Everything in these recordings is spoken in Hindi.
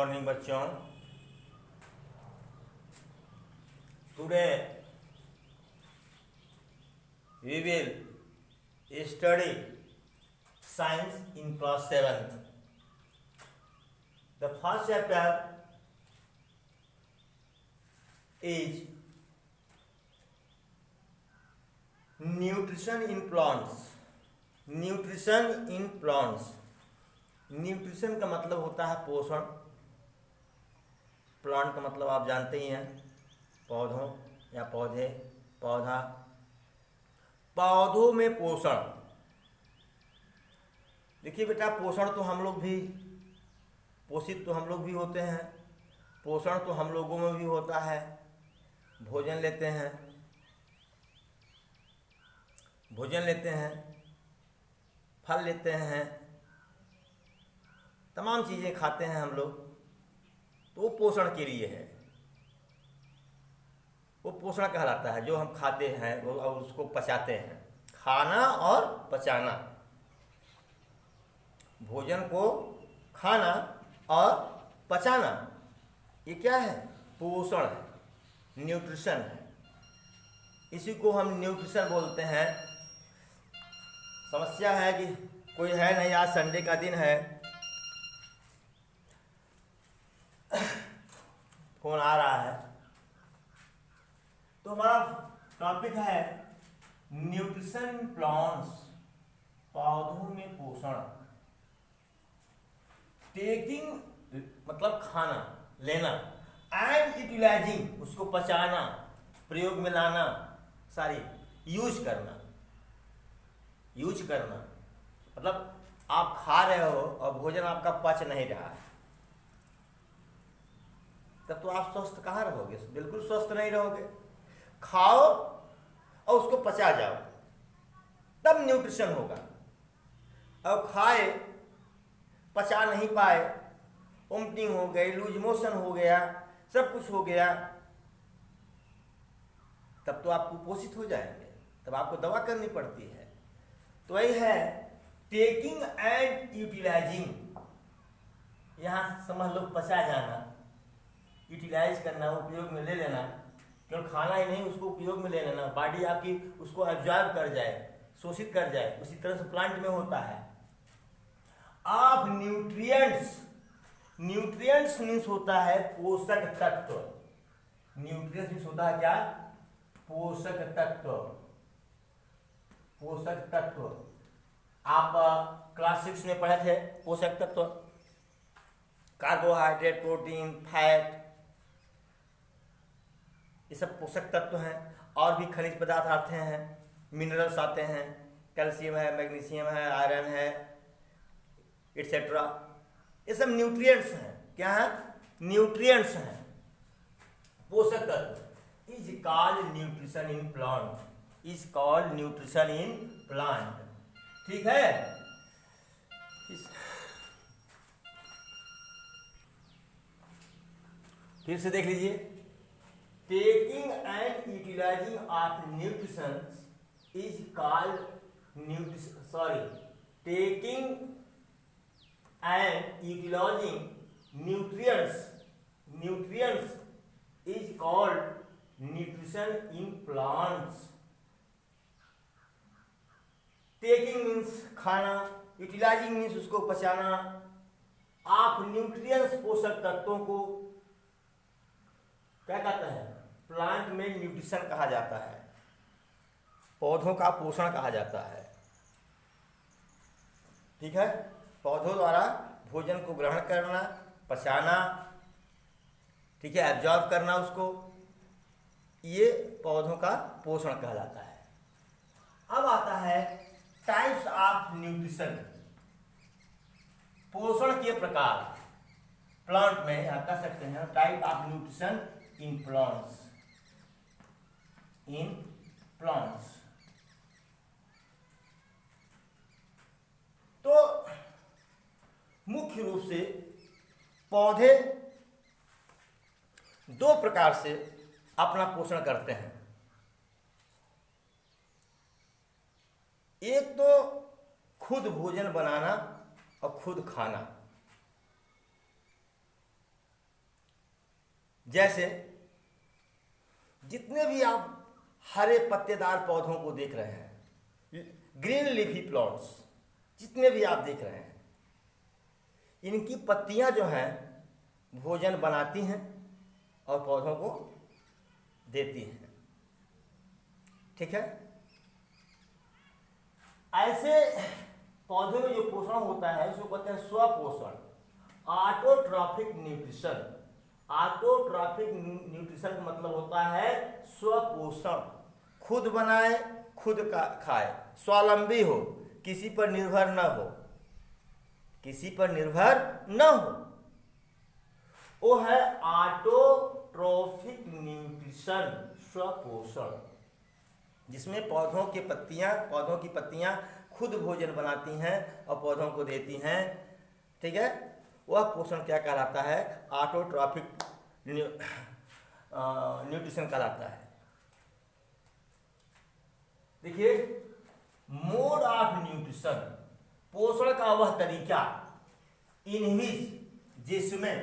मॉर्निंग बच्चों। Today we will study science in class 7th. The first chapter is nutrition in plants. Nutrition in plants. Nutrition का मतलब होता है पोषण। प्लांट का मतलब आप जानते ही हैं, पौधों या पौधे, पौधा। पौधों में पोषण। देखिए बेटा, पोषण तो हम लोग भी, पोषित तो हम लोग भी होते हैं, पोषण तो हम लोगों में भी होता है। भोजन लेते हैं, फल लेते हैं, तमाम चीज़ें खाते हैं हम लोग, तो वो पोषण के लिए है। वो पोषण कहलाता है जो हम खाते हैं वो और उसको पचाते हैं। खाना और पचाना, भोजन को खाना और पचाना, ये क्या है? पोषण है, न्यूट्रिशन है। इसी को हम न्यूट्रिशन बोलते हैं। समस्या है कि कोई है नहीं, आज संडे का दिन है, फोन आ रहा है। तो हमारा टॉपिक है न्यूट्रिशन प्लांट्स, पौधों में पोषण। टेकिंग मतलब खाना, लेना, एंड यूटिलाइजिंग उसको पचाना, प्रयोग में लाना, सारी यूज करना मतलब आप खा रहे हो और भोजन आपका पच नहीं रहा है, तब तो आप स्वस्थ कहाँ रहोगे? बिल्कुल स्वस्थ नहीं रहोगे। खाओ और उसको पचा जाओ, तब न्यूट्रिशन होगा। और खाए, पचा नहीं पाए, वोमिटिंग हो गई, लूज मोशन हो गया, सब कुछ हो गया, तब तो आप कुपोषित हो जाएंगे, तब आपको दवा करनी पड़ती है। तो वही है टेकिंग एंड यूटिलाइजिंग। यहाँ समझ लो पचा जाना, यूटिलाइज करना, उपयोग में ले लेना। केवल खाना ही नहीं, उसको उपयोग में ले लेना, बॉडी आपकी उसको एब्जॉर्ब कर जाए, शोषित कर जाए। उसी तरह से प्लांट में होता है। आप न्यूट्रिएंट्स मीन्स होता है पोषक तत्व। न्यूट्रिएंट्स मीन्स होता है क्या? पोषक तत्व। आप क्लास 6 में पढ़े थे पोषक तत्व। कार्बोहाइड्रेट, प्रोटीन, फैट, ये सब पोषक तत्व हैं। और भी खनिज पदार्थ आते हैं, मिनरल्स आते हैं, कैल्शियम है, मैग्नीशियम है, आयरन है, एटसेट्रा। ये सब न्यूट्रिएंट्स हैं। क्या है? न्यूट्रिएंट्स हैं, पोषक तत्व। Is called nutrition in plant. ठीक है। फिर से देख लीजिए। Taking and utilising of nutrition is called taking and utilising nutrients is called nutrition in plants. Taking means खाना, यूटिलाइजिंग मीन्स उसको पचाना। आप न्यूट्रिएंट्स पोषक तत्वों को क्या कहते हैं? प्लांट में न्यूट्रिशन कहा जाता है, पौधों का पोषण कहा जाता है। ठीक है। पौधों द्वारा भोजन को ग्रहण करना, पचाना, ठीक है, एब्जॉर्ब करना उसको, ये पौधों का पोषण कहलाता है। अब आता है टाइप्स ऑफ न्यूट्रिशन, पोषण के प्रकार। प्लांट में आप कह सकते हैं type of nutrition in plants. तो मुख्य रूप से पौधे दो प्रकार से अपना पोषण करते हैं। एक तो खुद भोजन बनाना और खुद खाना। जैसे जितने भी आप हरे पत्तेदार पौधों को देख रहे हैं, ग्रीन लीफी प्लांट्स जितने भी आप देख रहे हैं, इनकी पत्तियां जो हैं भोजन बनाती हैं और पौधों को देती हैं। ठीक है, ऐसे पौधों में जो पोषण होता है उसको कहते हैं स्वपोषण, ऑटोट्रॉफिक न्यूट्रिशन। ऑटोट्रॉफिक न्यूट्रिशन का मतलब होता है स्वपोषण, खुद बनाए खुद खाए, स्वावलंबी हो, किसी पर निर्भर न हो, किसी पर निर्भर न हो, वो है ऑटोट्रॉफिक न्यूट्रिशन, स्वपोषण, जिसमें पौधों की पत्तियां खुद भोजन बनाती हैं और पौधों को देती हैं। ठीक है, वह पोषण क्या कहलाता है? ऑटोट्रॉफिक न्यूट्रिशन कहलाता है। देखिए, मोड ऑफ न्यूट्रिशन, पोषण का वह तरीका इन विच जिसमें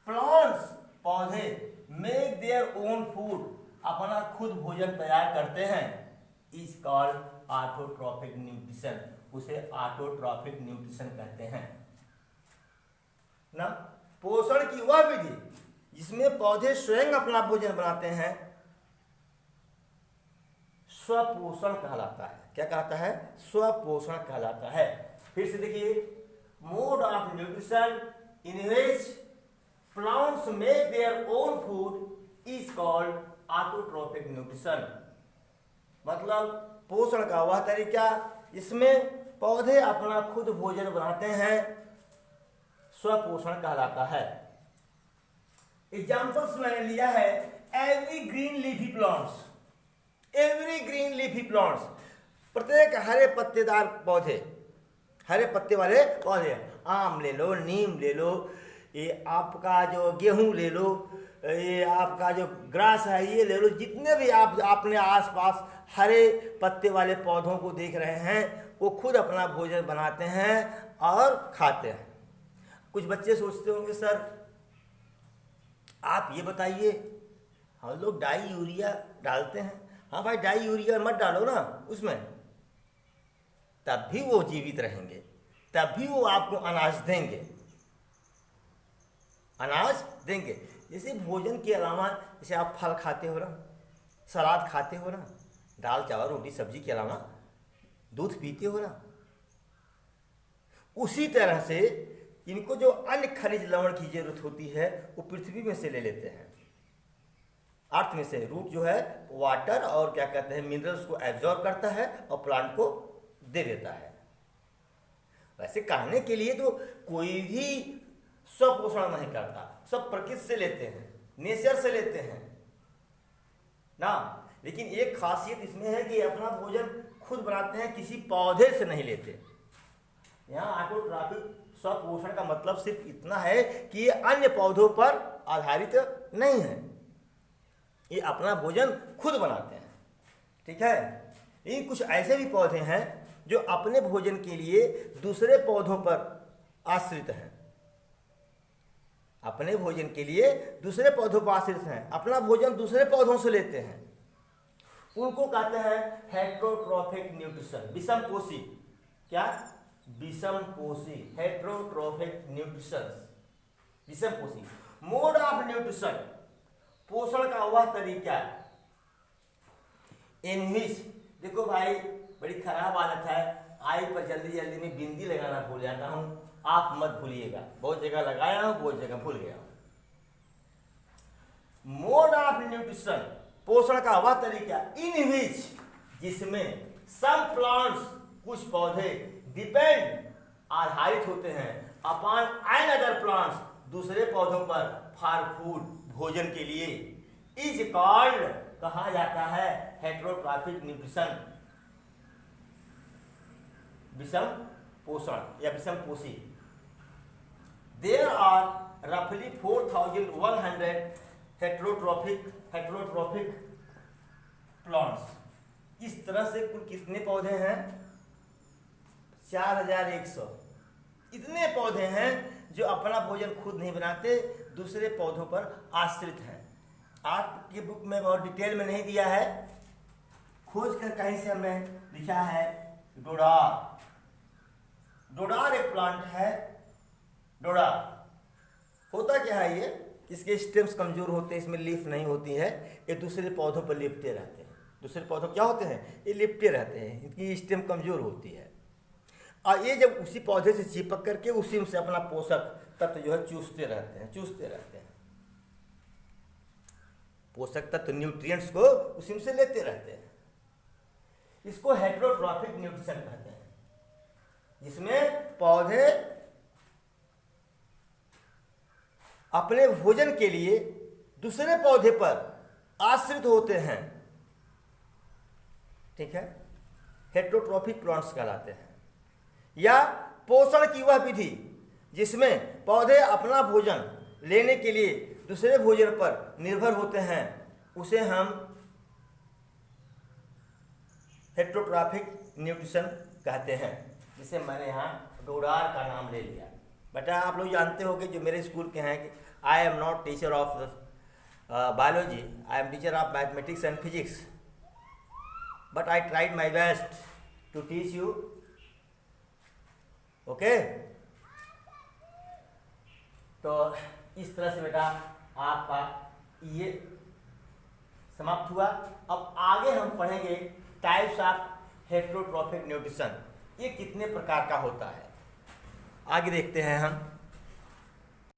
प्लांट्स पौधे मेक देयर ओन फूड, अपना खुद भोजन तैयार करते हैं, इज कॉल्ड ऑटोट्रॉफिक न्यूट्रिशन, उसे ऑटोट्रॉफिक न्यूट्रिशन कहते हैं ना। पोषण की वह विधि जिसमें पौधे स्वयं अपना भोजन बनाते हैं स्वपोषण कहलाता है। क्या कहलाता है? स्वपोषण कहलाता है। फिर से देखिए, mode of nutrition in which plants make their own food is called autotrophic nutrition, मतलब पोषण का वह तरीका इसमें पौधे अपना खुद भोजन बनाते हैं, स्वपोषण कहलाता है। एग्जाम्पल्स मैंने लिया है every green leafy plants, every green leafy plants, प्रत्येक हरे पत्तेदार पौधे, हरे पत्ते वाले पौधे, आम ले लो, नीम ले लो, ये आपका जो गेहूं ले लो, ये आपका जो ग्रास है ये ले लो, जितने भी आप अपने आसपास हरे पत्ते वाले पौधों को देख रहे हैं, वो खुद अपना भोजन बनाते हैं और खाते हैं। कुछ बच्चे सोचते होंगे, सर आप ये बताइए, हम लोग डाई यूरिया डालते हैं। हाँ भाई, डाई यूरिया मत डालो ना उसमें, तब भी वो जीवित रहेंगे, तब भी वो आपको अनाज देंगे, अनाज देंगे। जैसे भोजन के अलावा, जैसे आप फल खाते हो ना, सलाद खाते हो ना, दाल चावल रोटी सब्जी के अलावा दूध पीते हो ना, उसी तरह से इनको जो अन्य खनिज लवण की जरूरत होती है वो पृथ्वी में से ले लेते हैं, अर्थ में से। रूट जो है वाटर और क्या कहते हैं मिनरल्स को एब्जॉर्ब करता है और प्लांट को दे देता है। वैसे कहने के लिए तो कोई भी स्वपोषण नहीं करता, सब प्रकृति से लेते हैं, नेचर से लेते हैं ना। लेकिन एक खासियत इसमें है कि अपना भोजन खुद बनाते हैं, किसी पौधे से नहीं लेते। यहाँ ऑटोट्रॉफिक स्वपोषण का मतलब सिर्फ इतना है कि ये अन्य पौधों पर आधारित नहीं है, ये अपना भोजन खुद बनाते हैं। ठीक है, लेकिन कुछ ऐसे भी पौधे हैं जो अपने भोजन के लिए दूसरे पौधों पर आश्रित हैं, अपने भोजन के लिए दूसरे पौधों पर आश्रित हैं, अपना भोजन दूसरे पौधों से लेते हैं, उनको कहते हैं हेट्रोट्रॉफिक न्यूट्रिशन, विषमपोषी। क्या? विषमपोषी, हेट्रोट्रॉफिक न्यूट्रिशन, विषमपोषी। मोड ऑफ न्यूट्रिशन, पोषण का वह तरीका इन विच, देखो भाई बड़ी खराब आदत है, आई पर जल्दी जल्दी में बिंदी लगाना भूल जाता हूँ, आप मत भूलिएगा, बहुत जगह लगाया हूँ, बहुत जगह भूल गया हूँ। मोड ऑफ न्यूट्रिशन, पोषण का वह तरीका इन विच जिसमें सम प्लांट्स, कुछ पौधे, डिपेंड आधारित होते हैं अपॉन एन अदर प्लांट्स, दूसरे पौधों पर, फॉर फूड भोजन के लिए, इज कॉल्ड कहा जाता है हेट्रोट्रॉफिक न्यूट्रिशन, विषम पोषण या विषम पोषी। देयर आर रफली 4100 हेट्रोट्रॉफिक प्लांट्स। इस तरह से कुल कितने पौधे हैं? 4100। इतने पौधे हैं जो अपना भोजन खुद नहीं बनाते, दूसरे पौधों पर आश्रित हैं। आपकी बुक में बहुत डिटेल में नहीं दिया है, खोज कर कहीं से हमने लिखा है डोडार। डोडार एक प्लांट है। डोडार होता क्या है, ये इसके स्टेम्स कमजोर होते हैं, इसमें लीफ नहीं होती है, ये दूसरे पौधों पर लिपटे रहते हैं। दूसरे पौधों क्या होते हैं, ये लिपटे रहते हैं, इनकी स्टेम कमजोर होती है और ये जब उसी पौधे से चिपक करके उसी से अपना पोषक तत्व जो है चूसते रहते हैं, पोषक तत्व न्यूट्रिएंट्स को उसी से लेते रहते हैं। इसको हेटेरोट्रॉफिक न्यूट्रिशन कहते हैं, जिसमें पौधे अपने भोजन के लिए दूसरे पौधे पर आश्रित होते हैं, ठीक है, हेटेरोट्रॉफिक प्लांट्स कहलाते हैं। या पोषण की वह विधि जिसमें पौधे अपना भोजन लेने के लिए दूसरे भोजन पर निर्भर होते हैं, उसे हम हेटेरोट्रॉफिक न्यूट्रिशन कहते हैं, जिसे मैंने यहाँ डोडार का नाम ले लिया। बेटा आप लोग जानते होंगे जो मेरे स्कूल के हैं कि I am not teacher of biology, I am teacher of mathematics and physics, but I tried my best to teach you. Okay, तो इस तरह से बेटा आपका ये समाप्त हुआ। अब आगे हम पढ़ेंगे टाइप्स ऑफ हेटेरोट्रॉफिक न्यूट्रिशन, ये कितने प्रकार का होता है, आगे देखते हैं हम।